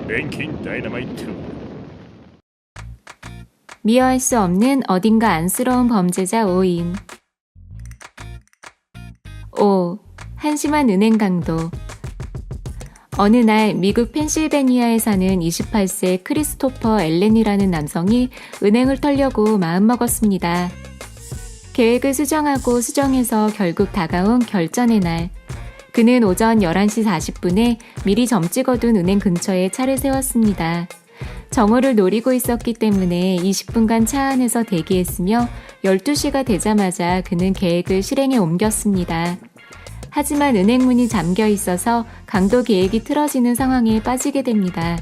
랭킹 다이너마이트. 미워할 수 없는 어딘가 안쓰러운 범죄자 5인. 5. 한심한 은행 강도. 어느 날 미국 펜실베니아에 사는 28세 크리스토퍼 앨렌이라는 남성이 은행을 털려고 마음먹었습니다. 계획을 수정하고 수정해서 결국 다가온 결전의 날. 그는 오전 11시 40분에 미리 점 찍어둔 은행 근처에 차를 세웠습니다. 정오를 노리고 있었기 때문에 20분간 차 안에서 대기했으며 12시가 되자마자 그는 계획을 실행에 옮겼습니다. 하지만 은행 문이 잠겨 있어서 강도 계획이 틀어지는 상황에 빠지게 됩니다.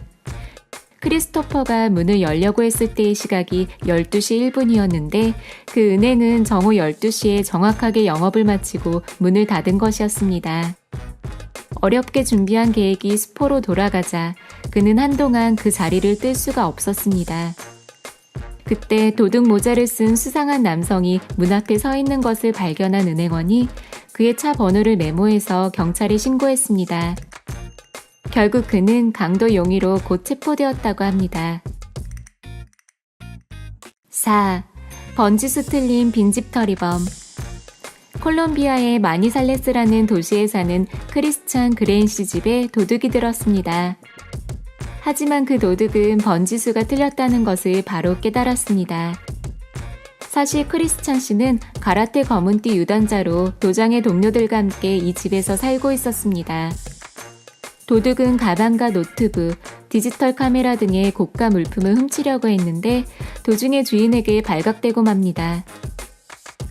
크리스토퍼가 문을 열려고 했을 때의 시각이 12시 1분이었는데 그 은행은 정오 12시에 정확하게 영업을 마치고 문을 닫은 것이었습니다. 어렵게 준비한 계획이 수포로 돌아가자 그는 한동안 그 자리를 뜰 수가 없었습니다. 그때 도둑 모자를 쓴 수상한 남성이 문 앞에 서 있는 것을 발견한 은행원이 그의 차 번호를 메모해서 경찰에 신고했습니다. 결국 그는 강도 용의로 곧 체포되었다고 합니다. 4. 번지수 틀린 빈집털이범. 콜롬비아의 마니살레스라는 도시에 사는 크리스찬 그레인씨 집에 도둑이 들었습니다. 하지만 그 도둑은 번지수가 틀렸다는 것을 바로 깨달았습니다. 사실 크리스찬 씨는 가라테 검은띠 유단자로 도장의 동료들과 함께 이 집에서 살고 있었습니다. 도둑은 가방과 노트북, 디지털 카메라 등의 고가 물품을 훔치려고 했는데 도중에 주인에게 발각되고 맙니다.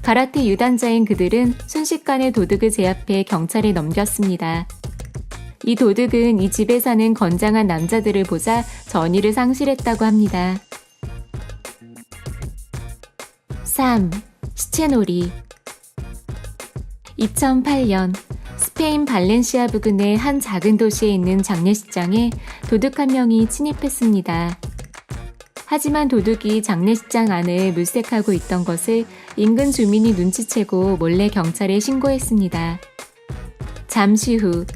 가라테 유단자인 그들은 순식간에 도둑을 제압해 경찰에 넘겼습니다. 이 도둑은 이 집에 사는 건장한 남자들을 보자 전의를 상실했다고 합니다. 3. 시체놀이. 2008년 스페인 발렌시아 부근의 한 작은 도시에 있는 장례식장에 도둑 한 명이 침입했습니다. 하지만 도둑이 장례식장 안을 물색하고 있던 것을 인근 주민이 눈치채고 몰래 경찰에 신고했습니다. 잠시 후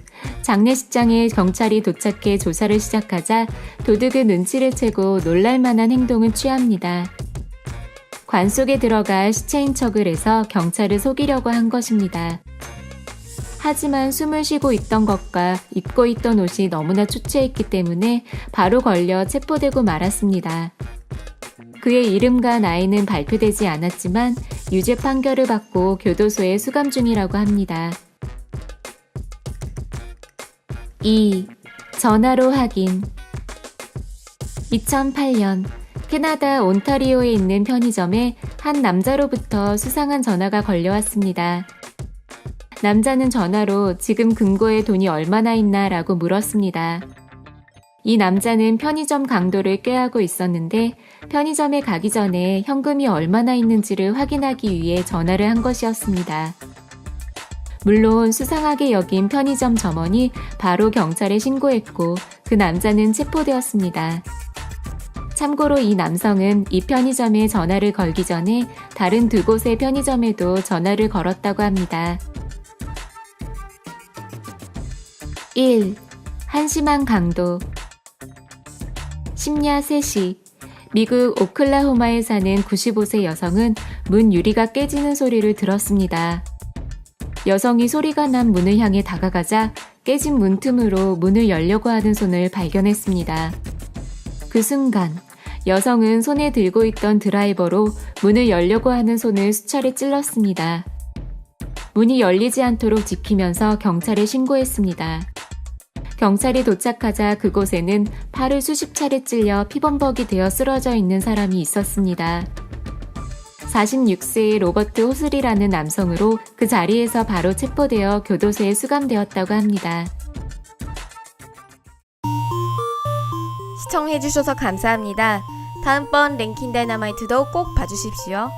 장례식장에 경찰이 도착해 조사를 시작하자 도둑은 눈치를 채고 놀랄만한 행동을 취합니다. 관 속에 들어가 시체인 척을 해서 경찰을 속이려고 한 것입니다. 하지만 숨을 쉬고 있던 것과 입고 있던 옷이 너무나 초췌했기 때문에 바로 걸려 체포되고 말았습니다. 그의 이름과 나이는 발표되지 않았지만 유죄 판결을 받고 교도소에 수감 중이라고 합니다. 2. 전화로 확인. 2008년 캐나다 온타리오에 있는 편의점에 한 남자로부터 수상한 전화가 걸려왔습니다. 남자는 전화로 지금 금고에 돈이 얼마나 있나 라고 물었습니다. 이 남자는 편의점 강도를 꾀하고 있었는데 편의점에 가기 전에 현금이 얼마나 있는지를 확인하기 위해 전화를 한 것이었습니다. 물론 수상하게 여긴 편의점 점원이 바로 경찰에 신고했고 그 남자는 체포되었습니다. 참고로 이 남성은 이 편의점에 전화를 걸기 전에 다른 두 곳의 편의점에도 전화를 걸었다고 합니다. 1. 한심한 강도. 심야 3시 미국 오클라호마에 사는 95세 여성은 문 유리가 깨지는 소리를 들었습니다. 여성이 소리가 난 문을 향해 다가가자 깨진 문틈으로 문을 열려고 하는 손을 발견했습니다. 그 순간 여성은 손에 들고 있던 드라이버로 문을 열려고 하는 손을 수차례 찔렀습니다. 문이 열리지 않도록 지키면서 경찰에 신고했습니다. 경찰이 도착하자 그곳에는 팔을 수십 차례 찔려 피범벅이 되어 쓰러져 있는 사람이 있었습니다. 46세의 로버트 호슬이라는 남성으로 그 자리에서 바로 체포되어 교도소에 수감되었다고 합니다. 시청해주셔서 감사합니다. 다음번 랭킹 다이너마이트도 꼭 봐주십시오.